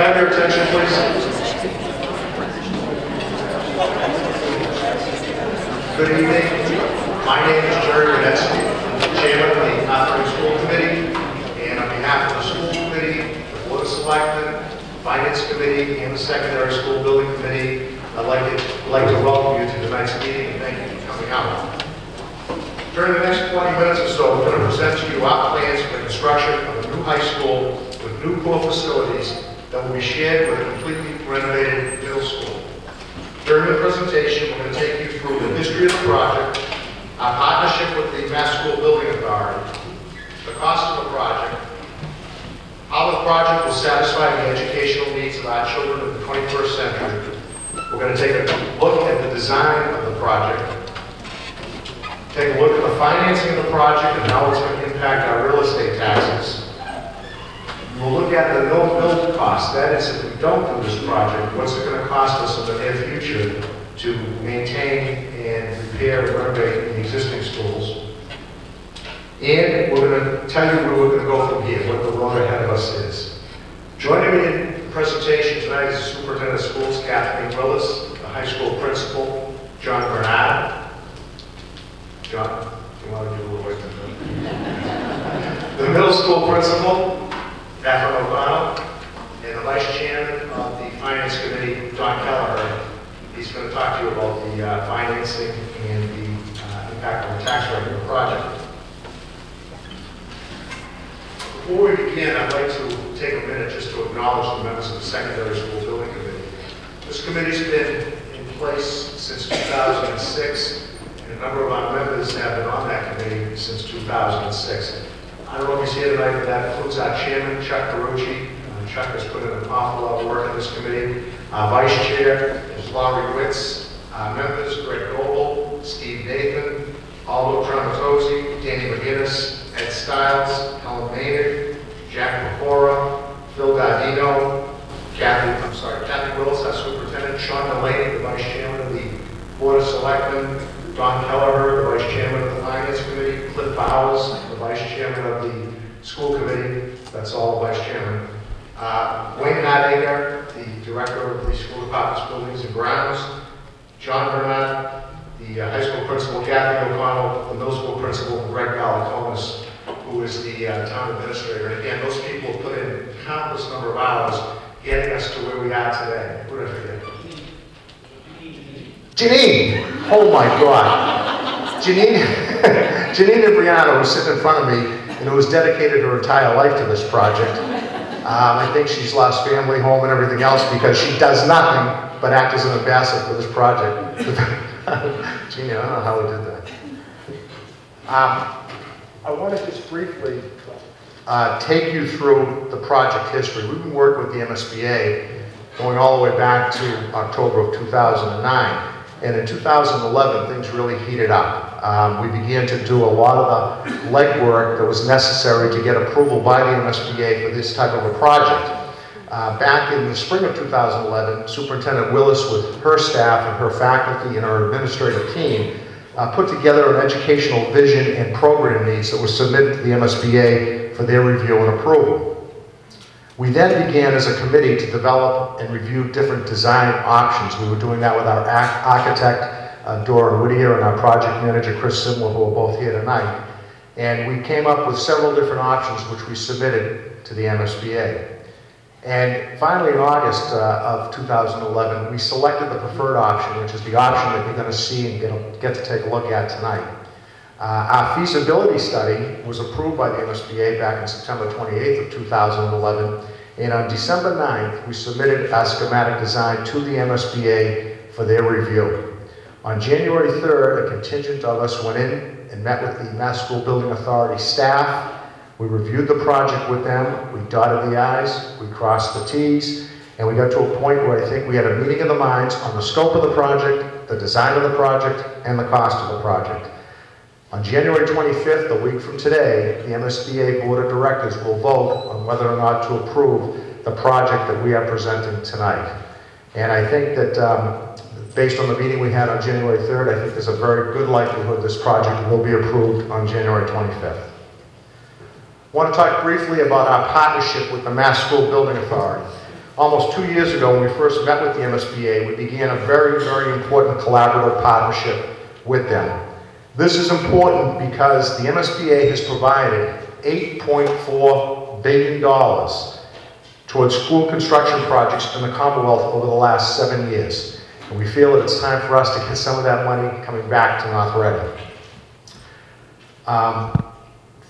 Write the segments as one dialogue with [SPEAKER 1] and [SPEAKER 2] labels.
[SPEAKER 1] I have your attention, please? Good evening. My name is Jerry Renetsky, Chairman of the Operating School Committee, and on behalf of the School Committee, the Board of Selectmen, Finance Committee, and the Secondary School Building Committee, I'd like to welcome you to tonight's meeting and thank you for coming out. During the next 20 minutes or so, we're going to present to you our plans for the construction of a new high school with new core facilities that will be shared with a completely renovated middle school. During the presentation, we're going to take you through the history of the project, our partnership with the Mass School Building Authority, the cost of the project, how the project will satisfy the educational needs of our children in the 21st century. We're going to take a look at the design of the project, take a look at the financing of the project and how it's going to impact our real estate taxes. We'll look at the no-build cost. That is, if we don't do this project, what's it going to cost us in the near future to maintain and repair and renovate the existing schools. And we're going to tell you where we're going to go from here, what the road ahead of us is. Joining me in the presentation tonight is the Superintendent of Schools, Kathleen Willis, the high school principal, John Bernard. John, you want to do a little wait? The middle school principal, Catherine O'Connell, and the Vice Chairman of the Finance Committee, Don Kelleher. He's going to talk to you about the financing and the impact on the tax rate of the project. Before we begin, I'd like to take a minute just to acknowledge the members of the Secondary School Building Committee. This committee's been in place since 2006, and a number of our members have been on that committee since 2006. I don't know if he's here tonight, but that includes our chairman, Chuck Carucci. Chuck has put in an awful lot of work in this committee. Our vice chair is Laurie Witz. Our members, Greg Goebel, Steve Nathan, Aldo Tramatozzi, Danny McGinnis, Ed Stiles, Helen Maynard, Jack Pecora, Phil Gardino, Kathy Willis, our superintendent, Sean Delaney, the vice chairman of the Board of Selectmen, Don Kelleher, the vice chairman of the Finance Committee, Cliff Bowers, the vice chairman of the School Committee, that's all the vice chairman, Wayne Hardager, the director of the School Department's Buildings and Grounds, John Bernard, the high school principal, Kathy O'Connell, the middle school principal, Greg Galaconis, who is the town administrator. And again, those people have put in a countless number of hours getting us to where we are today. Who did I forget? Janine! Oh my God. Janine Ibriano, who's sitting in front of me, and who has dedicated her entire life to this project. I think she's lost family, home, and everything else because she does nothing but act as an ambassador for this project. Jeannie, I don't know how we did that. I want to just briefly take you through the project history. We've been working with the MSBA going all the way back to October of 2009. And in 2011, things really heated up. We began to do a lot of the legwork that was necessary to get approval by the MSBA for this type of a project. Back in the spring of 2011, Superintendent Willis, with her staff and her faculty and her administrative team, put together an educational vision and program needs that were submitted to the MSBA for their review and approval. We then began as a committee to develop and review different design options. We were doing that with our architect, Doran Whittier, and our project manager, Chris Simler, who are both here tonight. And we came up with several different options which we submitted to the MSBA. And finally, in August of 2011, we selected the preferred option, which is the option that you're going to see and get to take a look at tonight. Our feasibility study was approved by the MSBA back on September 28th of 2011, and on December 9th, we submitted our schematic design to the MSBA for their review. On January 3rd, a contingent of us went in and met with the Mass School Building Authority staff. We reviewed the project with them, we dotted the I's, we crossed the T's, and we got to a point where I think we had a meeting of the minds on the scope of the project, the design of the project, and the cost of the project. On January 25th, a week from today, the MSBA Board of Directors will vote on whether or not to approve the project that we are presenting tonight. And I think that based on the meeting we had on January 3rd, I think there's a very good likelihood this project will be approved on January 25th. I want to talk briefly about our partnership with the Mass School Building Authority. almost 2 years ago, when we first met with the MSBA, we began a very, very important collaborative partnership with them. This is important because the MSBA has provided $8.4 billion towards school construction projects in the Commonwealth over the last 7 years. And we feel that it's time for us to get some of that money coming back to North Reading.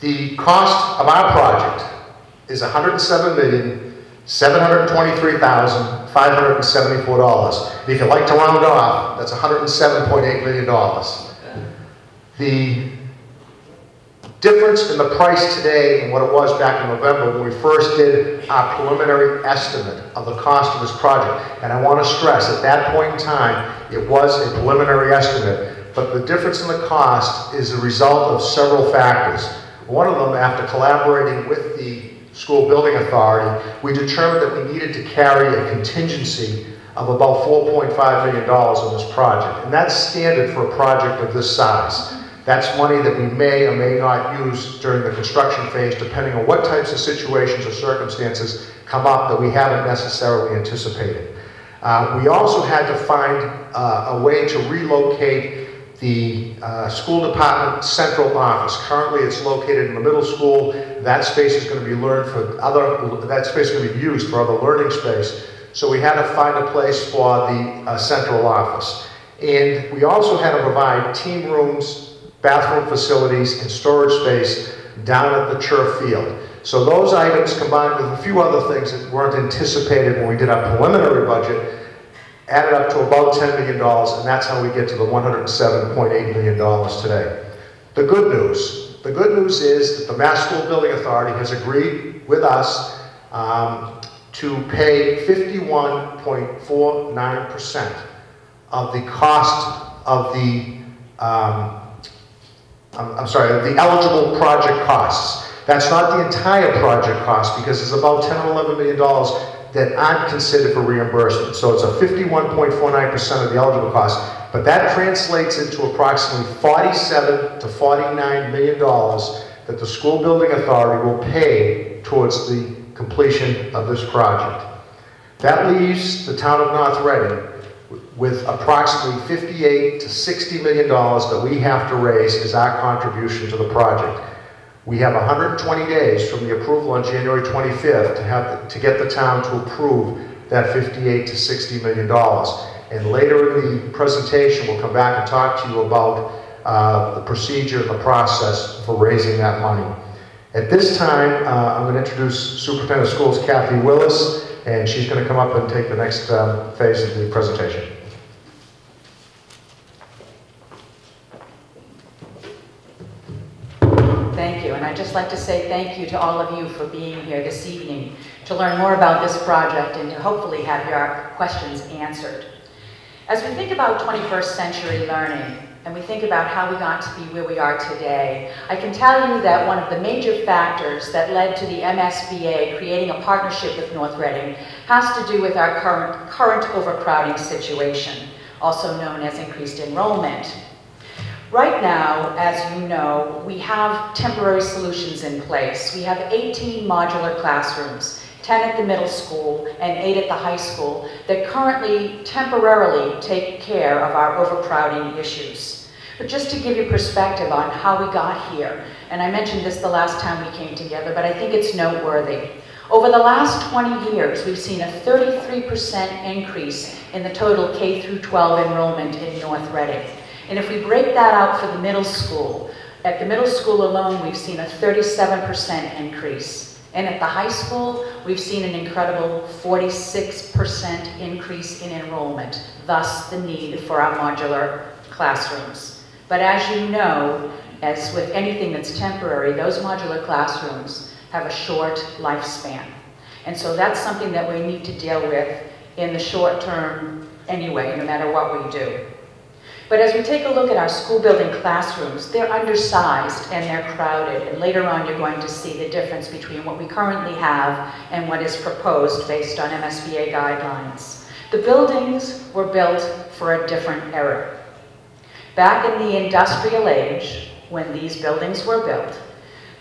[SPEAKER 1] The cost of our project is $107,723,574. If you'd like to round off, that's $107.8 million. The difference in the price today and what it was back in November when we first did our preliminary estimate of the cost of this project, and I want to stress, at that point in time, it was a preliminary estimate, but the difference in the cost is a result of several factors. One of them, after collaborating with the School Building Authority, we determined that we needed to carry a contingency of about $4.5 million on this project, and that's standard for a project of this size. That's money that we may or may not use during the construction phase, depending on what types of situations or circumstances come up that we haven't necessarily anticipated. We also had to find a way to relocate the school department central office. Currently, it's located in the middle school. That space is going to be used for other learning space. So we had to find a place for the central office. And we also had to provide team rooms, bathroom facilities, and storage space down at the turf field. So those items, combined with a few other things that weren't anticipated when we did our preliminary budget, added up to about $10 million, and that's how we get to the $107.8 million today. The good news is that the Mass School Building Authority has agreed with us to pay 51.49% of the cost of the the eligible project costs. That's not the entire project cost, because there's about $10 or $11 million that aren't considered for reimbursement. So it's a 51.49% of the eligible cost, but that translates into approximately $47 to $49 million that the School Building Authority will pay towards the completion of this project. That leaves the town of North Reading with approximately $58 to $60 million that we have to raise as our contribution to the project. We have 120 days from the approval on January 25th to get the town to approve that $58 to $60 million. And later in the presentation, we'll come back and talk to you about the procedure and the process for raising that money. At this time, I'm going to introduce Superintendent of Schools Kathy Willis, and she's going to come up and take the next phase of the presentation.
[SPEAKER 2] Thank you, and I'd just like to say thank you to all of you for being here this evening to learn more about this project and to hopefully have your questions answered. As we think about 21st century learning, and we think about how we got to be where we are today, I can tell you that one of the major factors that led to the MSBA creating a partnership with North Reading has to do with our current overcrowding situation, also known as increased enrollment. Right now, as you know, we have temporary solutions in place. We have 18 modular classrooms, 10 at the middle school and 8 at the high school, that currently temporarily take care of our overcrowding issues. But just to give you perspective on how we got here, and I mentioned this the last time we came together, but I think it's noteworthy. Over the last 20 years, we've seen a 33% increase in the total K through 12 enrollment in North Reading. And if we break that out for the middle school, at the middle school alone, we've seen a 37% increase. And at the high school, we've seen an incredible 46% increase in enrollment, thus the need for our modular classrooms. But as you know, as with anything that's temporary, those modular classrooms have a short lifespan. And so that's something that we need to deal with in the short term anyway, no matter what we do. But as we take a look at our school building classrooms, they're undersized and they're crowded. And later on, you're going to see the difference between what we currently have and what is proposed based on MSBA guidelines. The buildings were built for a different era. Back in the industrial age, when these buildings were built,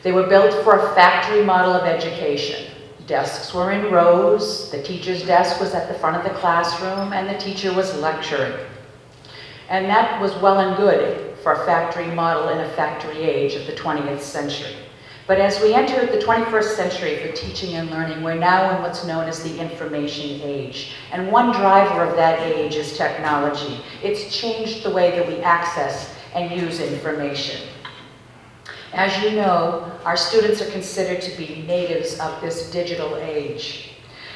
[SPEAKER 2] they were built for a factory model of education, Desks were in rows, the teacher's desk was at the front of the classroom, and the teacher was lecturing. And that was well and good for a factory model in a factory age of the 20th century. But as we enter the 21st century for teaching and learning, we're now in what's known as the information age. And one driver of that age is technology. It's changed the way that we access and use information. As you know, our students are considered to be natives of this digital age.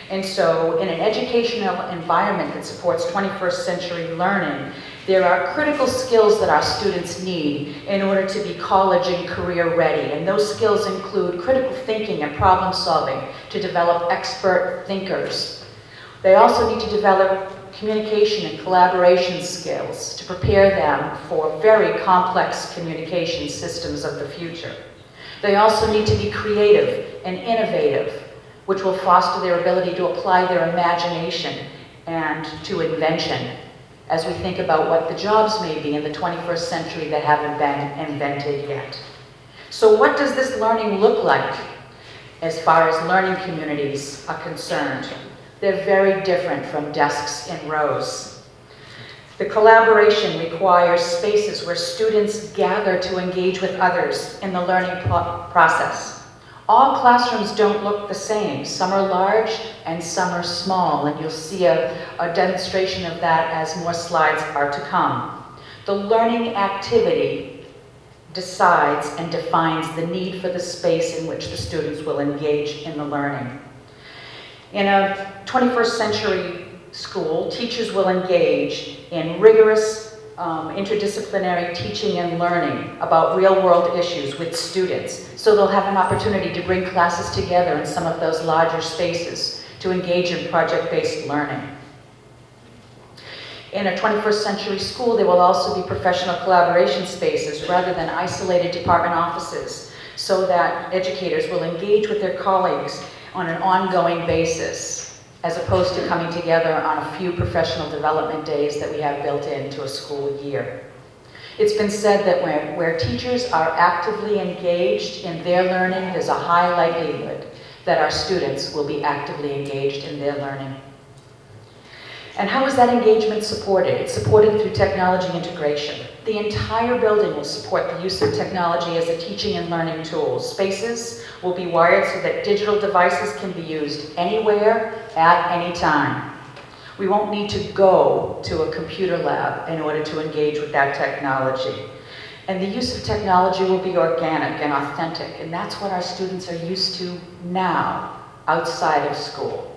[SPEAKER 2] And so in an educational environment that supports 21st century learning, there are critical skills that our students need in order to be college and career ready. And those skills include critical thinking and problem solving to develop expert thinkers. They also need to develop communication and collaboration skills to prepare them for very complex communication systems of the future. They also need to be creative and innovative, which will foster their ability to apply their imagination and to invention as we think about what the jobs may be in the 21st century that haven't been invented yet. So what does this learning look like as far as learning communities are concerned? They're very different from desks in rows. The collaboration requires spaces where students gather to engage with others in the learning process. All classrooms don't look the same. Some are large and some are small, and you'll see a demonstration of that as more slides are to come. The learning activity decides and defines the need for the space in which the students will engage in the learning. In a 21st century school, teachers will engage in rigorous interdisciplinary teaching and learning about real-world issues with students. So they'll have an opportunity to bring classes together in some of those larger spaces to engage in project-based learning. In a 21st century school, there will also be professional collaboration spaces rather than isolated department offices, so that educators will engage with their colleagues on an ongoing basis, as opposed to coming together on a few professional development days that we have built into a school year. It's been said that where teachers are actively engaged in their learning, there's a high likelihood that our students will be actively engaged in their learning. And how is that engagement supported? It's supported through technology integration. The entire building will support the use of technology as a teaching and learning tool. Spaces will be wired so that digital devices can be used anywhere, at any time. We won't need to go to a computer lab in order to engage with that technology. And the use of technology will be organic and authentic, and that's what our students are used to now, outside of school.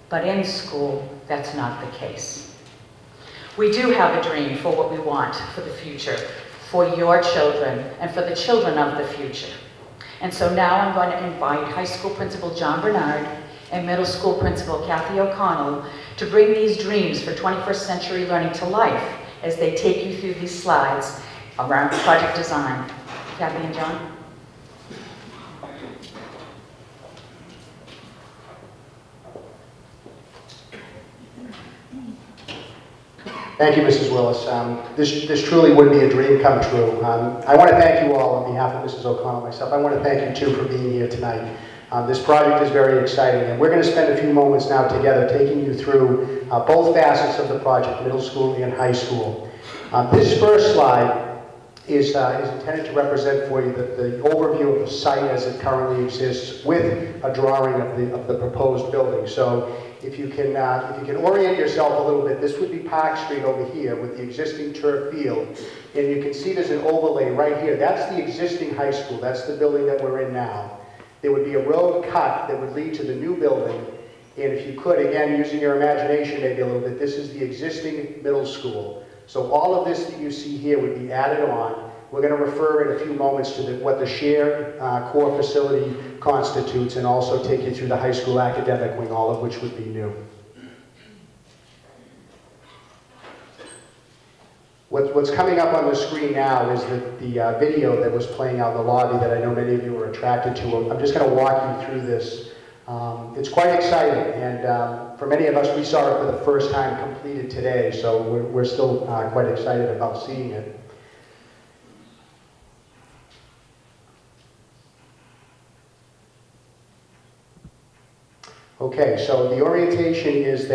[SPEAKER 2] But in school, that's not the case. We do have a dream for what we want for the future, for your children, and for the children of the future. And so now I'm going to invite high school principal John Bernard and middle school principal Kathy O'Connell to bring these dreams for 21st century learning to life as they take you through these slides around project design. Kathy and John.
[SPEAKER 3] Thank you, Mrs. Willis. This truly would be a dream come true. I want to thank you all on behalf of Mrs. O'Connell and myself. I want to thank you too for being here tonight. This project is very exciting, and we're going to spend a few moments now together taking you through both facets of the project, middle school and high school. This first slide is intended to represent for you the overview of the site as it currently exists with a drawing of the proposed building. So if you can orient yourself a little bit, this would be Park Street over here with the existing turf field. And you can see there's an overlay right here. That's the existing high school. That's the building that we're in now. There would be a road cut that would lead to the new building. And if you could, again, using your imagination maybe a little bit, this is the existing middle school. So all of this that you see here would be added on. We're going to refer in a few moments to what the shared core facility constitutes, and also take you through the high school academic wing, all of which would be new. What's coming up on the screen now is the video that was playing out in the lobby that I know many of you were attracted to. I'm just going to walk you through this. It's quite exciting, and for many of us, we saw it for the first time completed today, so we're still quite excited about seeing it. Okay, so the orientation is that